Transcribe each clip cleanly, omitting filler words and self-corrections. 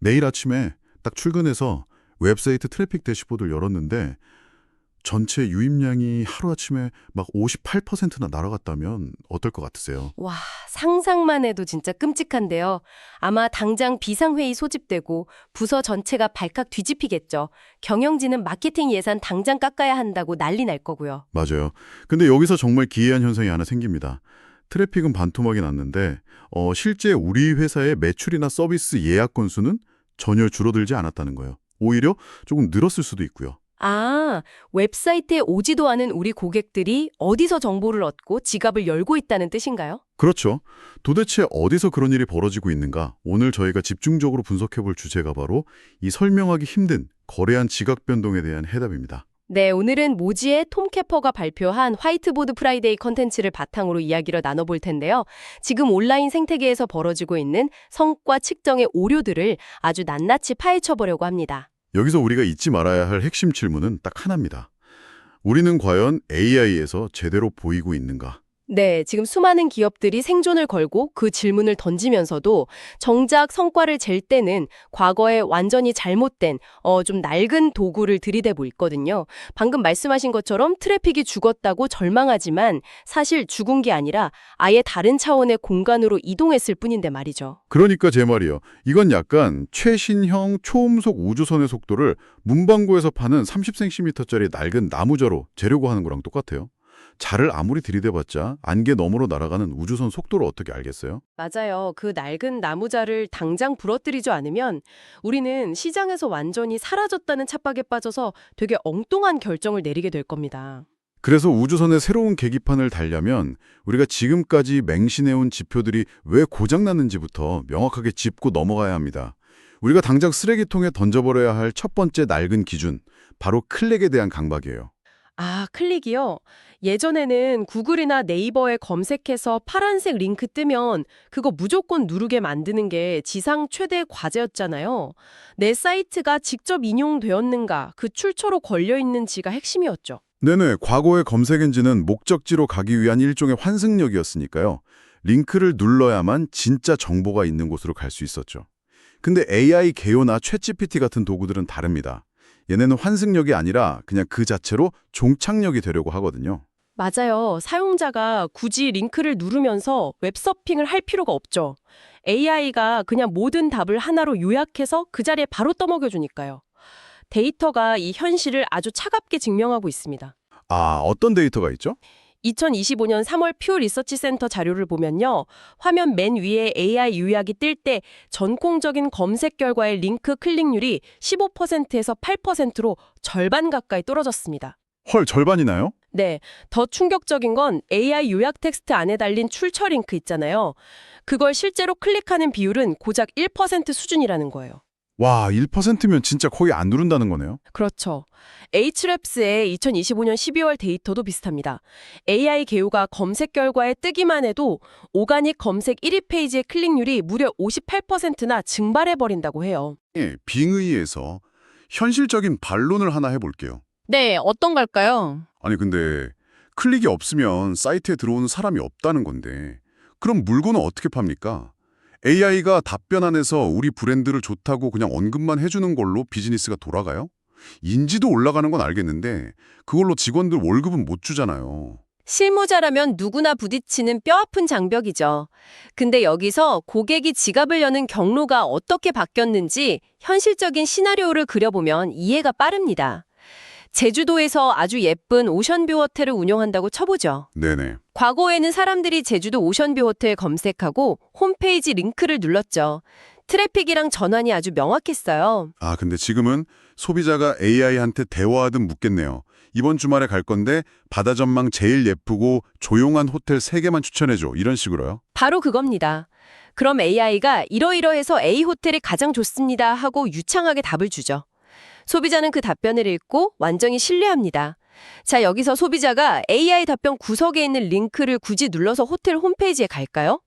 내일 아침에 딱 출근해서 웹사이트 트래픽 대시보드를 열었는데 전체 유입량이 하루아침에 막 58%나 날아갔다면 어떨 것 같으세요? 와, 상상만 해도 진짜 끔찍한데요. 아마 당장 비상회의 소집되고 부서 전체가 발칵 뒤집히겠죠. 경영진은 마케팅 예산 당장 깎아야 한다고 난리 날 거고요. 맞아요. 근데 여기서 정말 기이한 현상이 하나 생깁니다. 트래픽은 반토막이 났는데 실제 우리 회사의 매출이나 서비스 예약 건수는 전혀 줄어들지 않았다는 거예요. 오히려 조금 늘었을 수도 있고요. 아, 웹사이트에 오지도 않은 우리 고객들이 어디서 정보를 얻고 지갑을 열고 있다는 뜻인가요? 그렇죠. 도대체 어디서 그런 일이 벌어지고 있는가? 오늘 저희가 집중적으로 분석해볼 주제가 바로 이 설명하기 힘든 거래한 지각 변동에 대한 해답입니다. 네, 오늘은 모지의 톰 캐퍼가 발표한 화이트보드 프라이데이 컨텐츠를 바탕으로 이야기를 나눠볼 텐데요. 지금 온라인 생태계에서 벌어지고 있는 성과 측정의 오류들을 아주 낱낱이 파헤쳐보려고 합니다. 여기서 우리가 잊지 말아야 할 핵심 질문은 딱 하나입니다. 우리는 과연 AI에서 제대로 보이고 있는가? 네, 지금 수많은 기업들이 생존을 걸고 그 질문을 던지면서도 정작 성과를 잴 때는 과거에 완전히 잘못된 좀 낡은 도구를 들이대고 있거든요. 방금 말씀하신 것처럼 트래픽이 죽었다고 절망하지만 사실 죽은 게 아니라 아예 다른 차원의 공간으로 이동했을 뿐인데 말이죠. 그러니까 제 말이요. 이건 약간 최신형 초음속 우주선의 속도를 문방구에서 파는 30cm짜리 낡은 나무자로 재려고 하는 거랑 똑같아요. 자를 아무리 들이대봤자 안개 너머로 날아가는 우주선 속도를 어떻게 알겠어요? 맞아요. 그 낡은 나무자를 당장 부러뜨리지 않으면 우리는 시장에서 완전히 사라졌다는 착각에 빠져서 되게 엉뚱한 결정을 내리게 될 겁니다. 그래서 우주선의 새로운 계기판을 달려면 우리가 지금까지 맹신해온 지표들이 왜 고장났는지부터 명확하게 짚고 넘어가야 합니다. 우리가 당장 쓰레기통에 던져버려야 할 첫 번째 낡은 기준, 바로 클릭에 대한 강박이에요. 아, 클릭이요? 예전에는 구글이나 네이버에 검색해서 파란색 링크 뜨면 그거 무조건 누르게 만드는 게 지상 최대 과제였잖아요. 내 사이트가 직접 인용되었는가, 그 출처로 걸려있는지가 핵심이었죠. 네네, 과거의 검색 엔진은 목적지로 가기 위한 일종의 환승역이었으니까요. 링크를 눌러야만 진짜 정보가 있는 곳으로 갈 수 있었죠. 근데 AI 개요나 챗GPT 같은 도구들은 다릅니다. 얘네는 환승역이 아니라 그냥 그 자체로 종착역이 되려고 하거든요. 맞아요. 사용자가 굳이 링크를 누르면서 웹서핑을 할 필요가 없죠. AI가 그냥 모든 답을 하나로 요약해서 그 자리에 바로 떠먹여주니까요. 데이터가 이 현실을 아주 차갑게 증명하고 있습니다. 아, 어떤 데이터가 있죠? 2025년 3월 퓨 리서치 센터 자료를 보면요. 화면 맨 위에 AI 요약이 뜰 때 전공적인 검색 결과의 링크 클릭률이 15%에서 8%로 절반 가까이 떨어졌습니다. 헐, 절반이나요? 네, 더 충격적인 건 AI 요약 텍스트 안에 달린 출처 링크 있잖아요. 그걸 실제로 클릭하는 비율은 고작 1% 수준이라는 거예요. 와, 1%면 진짜 거의 안 누른다는 거네요. 그렇죠. Ahrefs의 2025년 12월 데이터도 비슷합니다. AI 개요가 검색 결과에 뜨기만 해도 오가닉 검색 1위 페이지의 클릭률이 무려 58%나 증발해버린다고 해요. 예, 빙의에서 현실적인 반론을 하나 해볼게요. 네, 어떤 걸까요? 아니 근데 클릭이 없으면 사이트에 들어오는 사람이 없다는 건데 그럼 물건은 어떻게 팝니까? AI가 답변 안에서 우리 브랜드를 좋다고 그냥 언급만 해주는 걸로 비즈니스가 돌아가요? 인지도 올라가는 건 알겠는데 그걸로 직원들 월급은 못 주잖아요. 실무자라면 누구나 부딪히는 뼈아픈 장벽이죠. 근데 여기서 고객이 지갑을 여는 경로가 어떻게 바뀌었는지 현실적인 시나리오를 그려보면 이해가 빠릅니다. 제주도에서 아주 예쁜 오션뷰 호텔을 운영한다고 쳐보죠. 네네. 과거에는 사람들이 제주도 오션뷰 호텔 검색하고 홈페이지 링크를 눌렀죠. 트래픽이랑 전환이 아주 명확했어요. 아 근데 지금은 소비자가 AI한테 대화하듯 묻겠네요. 이번 주말에 갈 건데 바다 전망 제일 예쁘고 조용한 호텔 3개만 추천해줘. 이런 식으로요. 바로 그겁니다. 그럼 AI가 이러이러해서 A 호텔이 가장 좋습니다 하고 유창하게 답을 주죠. 소비자는 그 답변을 읽고 완전히 신뢰합니다. 자, 여기서 소비자가 AI 답변 구석에 있는 링크를 굳이 눌러서 호텔 홈페이지에 갈까요?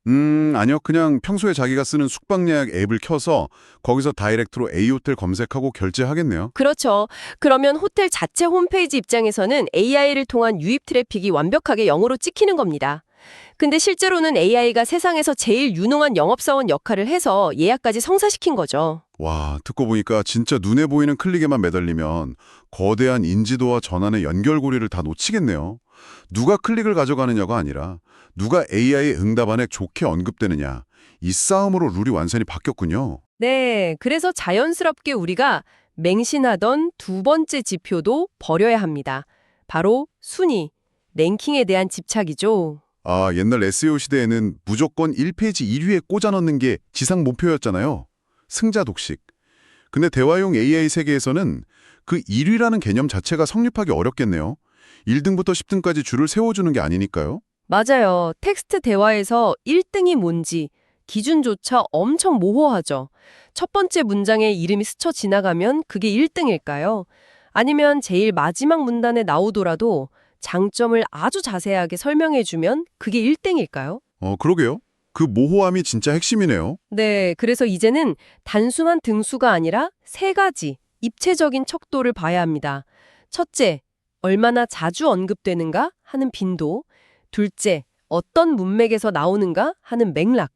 아니요. 그냥 평소에 자기가 쓰는 숙박 예약 앱을 켜서 거기서 다이렉트로 A호텔 검색하고 결제하겠네요. 그렇죠. 그러면 호텔 자체 홈페이지 입장에서는 AI를 통한 유입 트래픽이 완벽하게 0으로 찍히는 겁니다. 근데 실제로는 AI가 세상에서 제일 유능한 영업사원 역할을 해서 예약까지 성사시킨 거죠. 와, 듣고 보니까 진짜 눈에 보이는 클릭에만 매달리면 거대한 인지도와 전환의 연결고리를 다 놓치겠네요. 누가 클릭을 가져가느냐가 아니라 누가 AI의 응답안에 좋게 언급되느냐. 이 싸움으로 룰이 완전히 바뀌었군요. 네, 그래서 자연스럽게 우리가 맹신하던 두 번째 지표도 버려야 합니다. 바로 순위, 랭킹에 대한 집착이죠. 아, 옛날 SEO 시대에는 무조건 1페이지 1위에 꽂아 넣는 게 지상 목표였잖아요. 승자 독식. 근데 대화용 AI 세계에서는 그 1위라는 개념 자체가 성립하기 어렵겠네요. 1등부터 10등까지 줄을 세워주는 게 아니니까요. 맞아요. 텍스트 대화에서 1등이 뭔지 기준조차 엄청 모호하죠. 첫 번째 문장에 이름이 스쳐 지나가면 그게 1등일까요? 아니면 제일 마지막 문단에 나오더라도 장점을 아주 자세하게 설명해주면 그게 1등일까요? 그러게요. 그 모호함이 진짜 핵심이네요. 네, 그래서 이제는 단순한 등수가 아니라 세 가지 입체적인 척도를 봐야 합니다. 첫째, 얼마나 자주 언급되는가 하는 빈도. 둘째, 어떤 문맥에서 나오는가 하는 맥락.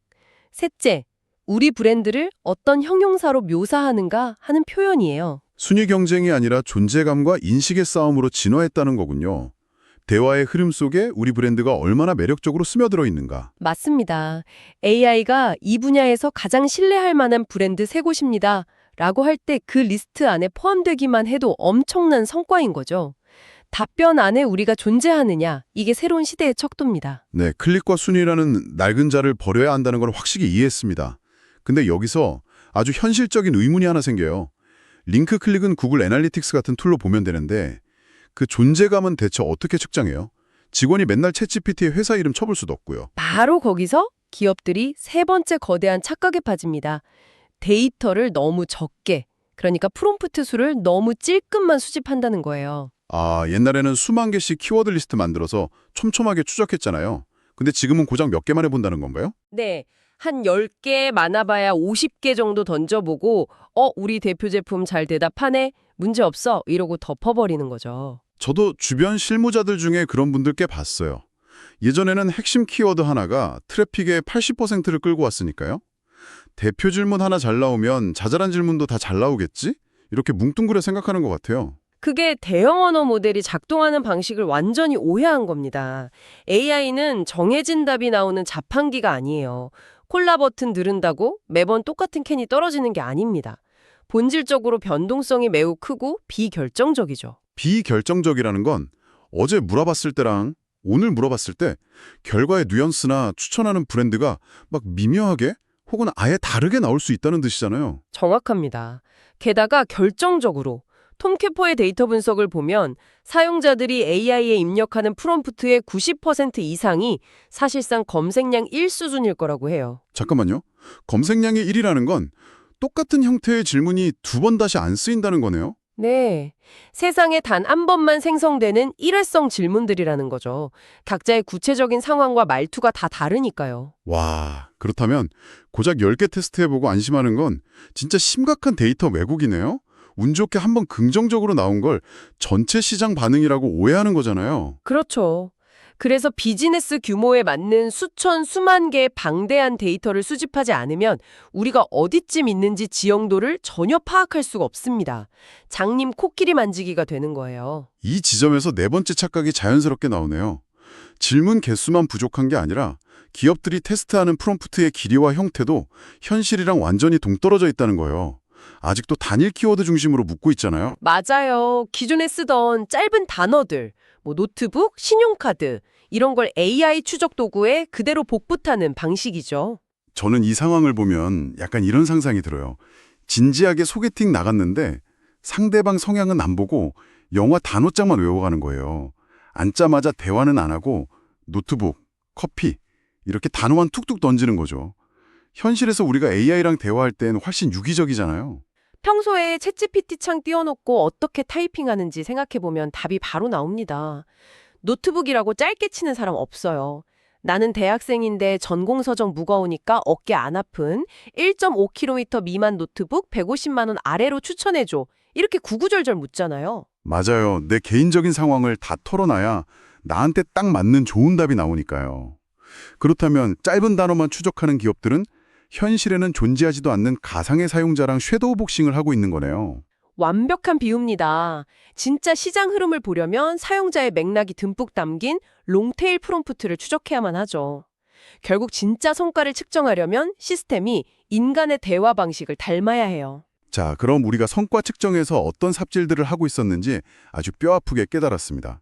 셋째, 우리 브랜드를 어떤 형용사로 묘사하는가 하는 표현이에요. 순위 경쟁이 아니라 존재감과 인식의 싸움으로 진화했다는 거군요. 대화의 흐름 속에 우리 브랜드가 얼마나 매력적으로 스며들어 있는가. 맞습니다. AI가 이 분야에서 가장 신뢰할 만한 브랜드 세 곳입니다. 라고 할 때 그 리스트 안에 포함되기만 해도 엄청난 성과인 거죠. 답변 안에 우리가 존재하느냐, 이게 새로운 시대의 척도입니다. 네, 클릭과 순위라는 낡은 자를 버려야 한다는 걸 확실히 이해했습니다. 근데 여기서 아주 현실적인 의문이 하나 생겨요. 링크 클릭은 구글 애널리틱스 같은 툴로 보면 되는데 그 존재감은 대체 어떻게 측정해요? 직원이 맨날 챗GPT의 회사 이름 쳐볼 수도 없고요. 바로 거기서 기업들이 세 번째 거대한 착각에 빠집니다. 데이터를 너무 적게, 그러니까 프롬프트 수를 너무 찔끔만 수집한다는 거예요. 아, 옛날에는 수만 개씩 키워드 리스트 만들어서 촘촘하게 추적했잖아요. 근데 지금은 고작 몇 개만 해본다는 건가요? 네. 한 10개 많아봐야 50개 정도 던져보고 우리 대표 제품 잘 대답하네? 문제없어? 이러고 덮어버리는 거죠. 저도 주변 실무자들 중에 그런 분들 꽤 봤어요. 예전에는 핵심 키워드 하나가 트래픽의 80%를 끌고 왔으니까요. 대표 질문 하나 잘 나오면 자잘한 질문도 다 잘 나오겠지? 이렇게 뭉뚱그려 생각하는 것 같아요. 그게 대형 언어 모델이 작동하는 방식을 완전히 오해한 겁니다. AI는 정해진 답이 나오는 자판기가 아니에요. 콜라 버튼 누른다고 매번 똑같은 캔이 떨어지는 게 아닙니다. 본질적으로 변동성이 매우 크고 비결정적이죠. 비결정적이라는 건 어제 물어봤을 때랑 오늘 물어봤을 때 결과의 뉘앙스나 추천하는 브랜드가 막 미묘하게 혹은 아예 다르게 나올 수 있다는 뜻이잖아요. 정확합니다. 게다가 결정적으로 톰 캐퍼의 데이터 분석을 보면 사용자들이 AI에 입력하는 프롬프트의 90% 이상이 사실상 검색량 1 수준일 거라고 해요. 잠깐만요. 검색량이 1이라는 건 똑같은 형태의 질문이 두 번 다시 안 쓰인다는 거네요. 네. 세상에 단 한 번만 생성되는 일회성 질문들이라는 거죠. 각자의 구체적인 상황과 말투가 다 다르니까요. 와, 그렇다면 고작 10개 테스트해보고 안심하는 건 진짜 심각한 데이터 왜곡이네요. 운 좋게 한번 긍정적으로 나온 걸 전체 시장 반응이라고 오해하는 거잖아요. 그렇죠. 그래서 비즈니스 규모에 맞는 수천, 수만 개의 방대한 데이터를 수집하지 않으면 우리가 어디쯤 있는지 지형도를 전혀 파악할 수가 없습니다. 장님 코끼리 만지기가 되는 거예요. 이 지점에서 네 번째 착각이 자연스럽게 나오네요. 질문 개수만 부족한 게 아니라 기업들이 테스트하는 프롬프트의 길이와 형태도 현실이랑 완전히 동떨어져 있다는 거예요. 아직도 단일 키워드 중심으로 묻고 있잖아요. 맞아요. 기존에 쓰던 짧은 단어들, 노트북, 신용카드 이런 걸 AI 추적 도구에 그대로 복붙하는 방식이죠. 저는 이 상황을 보면 약간 이런 상상이 들어요. 진지하게 소개팅 나갔는데 상대방 성향은 안 보고 영화 단어장만 외워가는 거예요. 앉자마자 대화는 안 하고 노트북, 커피 이렇게 단어만 툭툭 던지는 거죠. 현실에서 우리가 AI랑 대화할 땐 훨씬 유기적이잖아요. 평소에 챗GPT 창 띄워놓고 어떻게 타이핑하는지 생각해보면 답이 바로 나옵니다. 노트북이라고 짧게 치는 사람 없어요. 나는 대학생인데 전공서적 무거우니까 어깨 안 아픈 1.5km 미만 노트북 150만 원 아래로 추천해줘. 이렇게 구구절절 묻잖아요. 맞아요. 내 개인적인 상황을 다 털어놔야 나한테 딱 맞는 좋은 답이 나오니까요. 그렇다면 짧은 단어만 추적하는 기업들은 현실에는 존재하지도 않는 가상의 사용자랑 섀도우 복싱을 하고 있는 거네요. 완벽한 비유입니다. 진짜 시장 흐름을 보려면 사용자의 맥락이 듬뿍 담긴 롱테일 프롬프트를 추적해야만 하죠. 결국 진짜 성과를 측정하려면 시스템이 인간의 대화 방식을 닮아야 해요. 자, 그럼 우리가 성과 측정에서 어떤 삽질들을 하고 있었는지 아주 뼈아프게 깨달았습니다.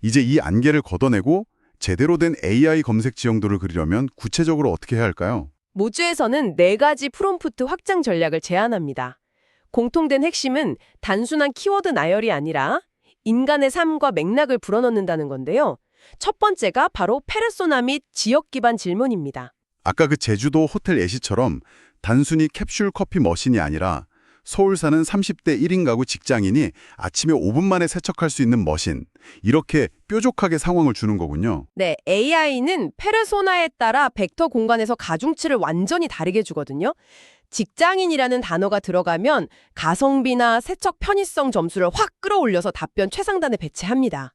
이제 이 안개를 걷어내고 제대로 된 AI 검색 지형도를 그리려면 구체적으로 어떻게 해야 할까요? 모주에서는 4가지 프롬프트 확장 전략을 제안합니다. 공통된 핵심은 단순한 키워드 나열이 아니라 인간의 삶과 맥락을 불어넣는다는 건데요. 첫 번째가 바로 페르소나 및 지역 기반 질문입니다. 아까 그 제주도 호텔 예시처럼 단순히 캡슐 커피 머신이 아니라 서울 사는 30대 1인 가구 직장인이 아침에 5분 만에 세척할 수 있는 머신, 이렇게 뾰족하게 상황을 주는 거군요. 네, AI는 페르소나에 따라 벡터 공간에서 가중치를 완전히 다르게 주거든요. 직장인이라는 단어가 들어가면 가성비나 세척 편의성 점수를 확 끌어올려서 답변 최상단에 배치합니다.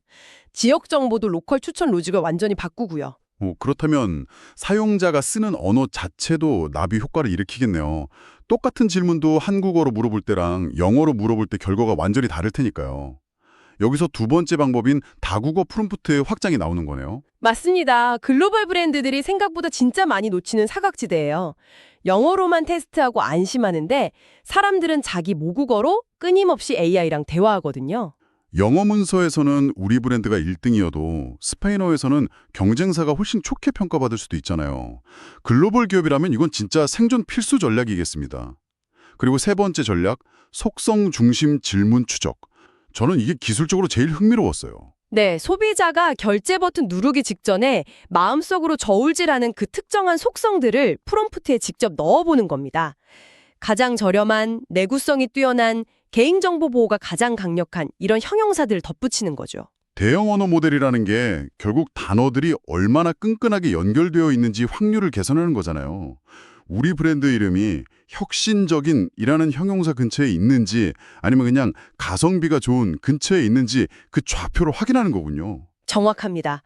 지역 정보도 로컬 추천 로직을 완전히 바꾸고요. 그렇다면 사용자가 쓰는 언어 자체도 나비 효과를 일으키겠네요. 똑같은 질문도 한국어로 물어볼 때랑 영어로 물어볼 때 결과가 완전히 다를 테니까요. 여기서 두 번째 방법인 다국어 프롬프트의 확장이 나오는 거네요. 맞습니다. 글로벌 브랜드들이 생각보다 진짜 많이 놓치는 사각지대예요. 영어로만 테스트하고 안심하는데 사람들은 자기 모국어로 끊임없이 AI랑 대화하거든요. 영어 문서에서는 우리 브랜드가 1등이어도 스페인어에서는 경쟁사가 훨씬 좋게 평가받을 수도 있잖아요. 글로벌 기업이라면 이건 진짜 생존 필수 전략이겠습니다. 그리고 세 번째 전략, 속성 중심 질문 추적. 저는 이게 기술적으로 제일 흥미로웠어요. 네, 소비자가 결제 버튼 누르기 직전에 마음속으로 저울질하는 그 특정한 속성들을 프롬프트에 직접 넣어보는 겁니다. 가장 저렴한, 내구성이 뛰어난, 개인정보 보호가 가장 강력한 이런 형용사들을 덧붙이는 거죠. 대형 언어 모델이라는 게 결국 단어들이 얼마나 끈끈하게 연결되어 있는지 확률을 계산하는 거잖아요. 우리 브랜드 이름이 혁신적인이라는 형용사 근처에 있는지 아니면 그냥 가성비가 좋은 근처에 있는지 그 좌표를 확인하는 거군요. 정확합니다.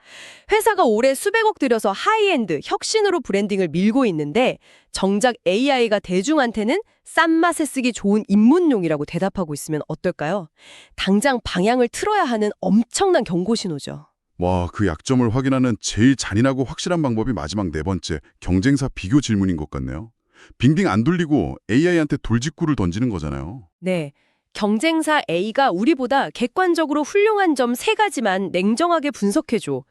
회사가 올해 수백억 들여서 하이엔드, 혁신으로 브랜딩을 밀고 있는데 정작 AI가 대중한테는 싼 맛에 쓰기 좋은 입문용이라고 대답하고 있으면 어떨까요? 당장 방향을 틀어야 하는 엄청난 경고 신호죠. 와, 그 약점을 확인하는 제일 잔인하고 확실한 방법이 마지막 네 번째, 경쟁사 비교 질문인 것 같네요. 빙빙 안 돌리고 AI한테 돌직구를 던지는 거잖아요. 네. 경쟁사 A가 우리보다 객관적으로 훌륭한 점 3가지만 냉정하게 분석해줘.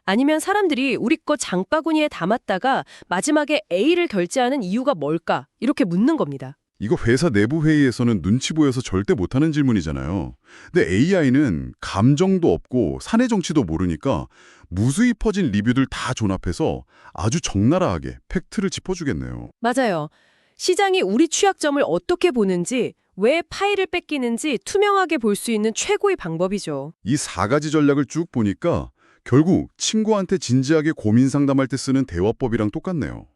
아니면 사람들이 우리 거 장바구니에 담았다가 마지막에 A를 결제하는 이유가 뭘까? 이렇게 묻는 겁니다. 이거 회사 내부 회의에서는 눈치 보여서 절대 못하는 질문이잖아요. 근데 AI는 감정도 없고 사내 정치도 모르니까 무수히 퍼진 리뷰들 다 존합해서 아주 적나라하게 팩트를 짚어주겠네요. 맞아요. 시장이 우리 취약점을 어떻게 보는지, 왜 파일을 뺏기는지 투명하게 볼 수 있는 최고의 방법이죠. 이 4가지 전략을 쭉 보니까 결국 친구한테 진지하게 고민 상담할 때 쓰는 대화법이랑 똑같네요.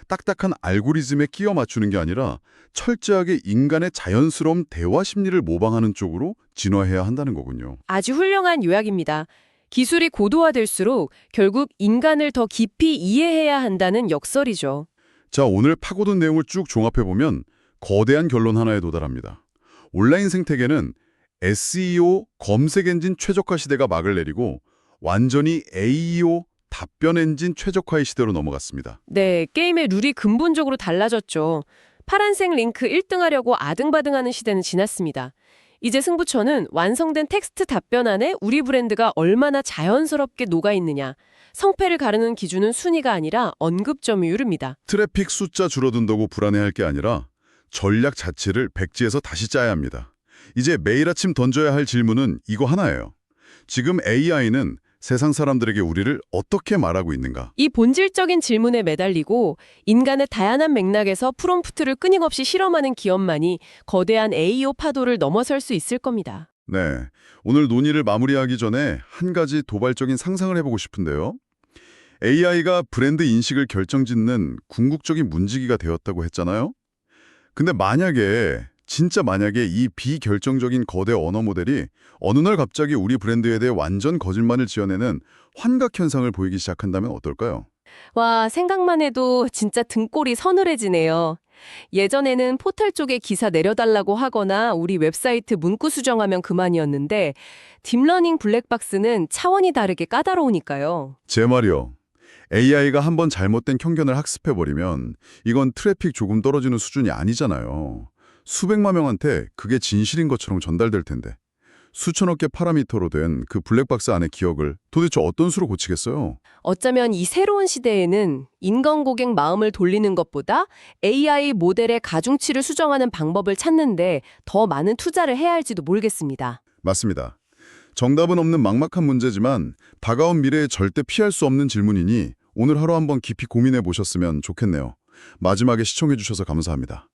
딱딱한 알고리즘에 끼워 맞추는 게 아니라 철저하게 인간의 자연스러운 대화 심리를 모방하는 쪽으로 진화해야 한다는 거군요. 아주 훌륭한 요약입니다. 기술이 고도화될수록 결국 인간을 더 깊이 이해해야 한다는 역설이죠. 자, 오늘 파고든 내용을 쭉 종합해보면 거대한 결론 하나에 도달합니다. 온라인 생태계는 SEO 검색 엔진 최적화 시대가 막을 내리고 완전히 AEO 답변 엔진 최적화의 시대로 넘어갔습니다. 네, 게임의 룰이 근본적으로 달라졌죠. 파란색 링크 1등 하려고 아등바등하는 시대는 지났습니다. 이제 승부처는 완성된 텍스트 답변 안에 우리 브랜드가 얼마나 자연스럽게 녹아있느냐. 성패를 가르는 기준은 순위가 아니라 언급 점유율입니다. 트래픽 숫자 줄어든다고 불안해할 게 아니라 전략 자체를 백지에서 다시 짜야 합니다. 이제 매일 아침 던져야 할 질문은 이거 하나예요. 지금 AI는 세상 사람들에게 우리를 어떻게 말하고 있는가? 이 본질적인 질문에 매달리고 인간의 다양한 맥락에서 프롬프트를 끊임없이 실험하는 기업만이 거대한 AEO 파도를 넘어설 수 있을 겁니다. 네, 오늘 논의를 마무리하기 전에 한 가지 도발적인 상상을 해보고 싶은데요. AI가 브랜드 인식을 결정짓는 궁극적인 문지기가 되었다고 했잖아요. 근데 진짜 만약에 이 비결정적인 거대 언어 모델이 어느 날 갑자기 우리 브랜드에 대해 완전 거짓말을 지어내는 환각 현상을 보이기 시작한다면 어떨까요? 와, 생각만 해도 진짜 등골이 서늘해지네요. 예전에는 포털 쪽에 기사 내려달라고 하거나 우리 웹사이트 문구 수정하면 그만이었는데 딥러닝 블랙박스는 차원이 다르게 까다로우니까요. 제 말이요. AI가 한번 잘못된 편견을 학습해버리면 이건 트래픽 조금 떨어지는 수준이 아니잖아요. 수백만 명한테 그게 진실인 것처럼 전달될 텐데. 수천억 개 파라미터로 된 그 블랙박스 안의 기억을 도대체 어떤 수로 고치겠어요? 어쩌면 이 새로운 시대에는 인간 고객 마음을 돌리는 것보다 AI 모델의 가중치를 수정하는 방법을 찾는데 더 많은 투자를 해야 할지도 모르겠습니다. 맞습니다. 정답은 없는 막막한 문제지만 다가온 미래에 절대 피할 수 없는 질문이니 오늘 하루 한번 깊이 고민해 보셨으면 좋겠네요. 마지막에 시청해 주셔서 감사합니다.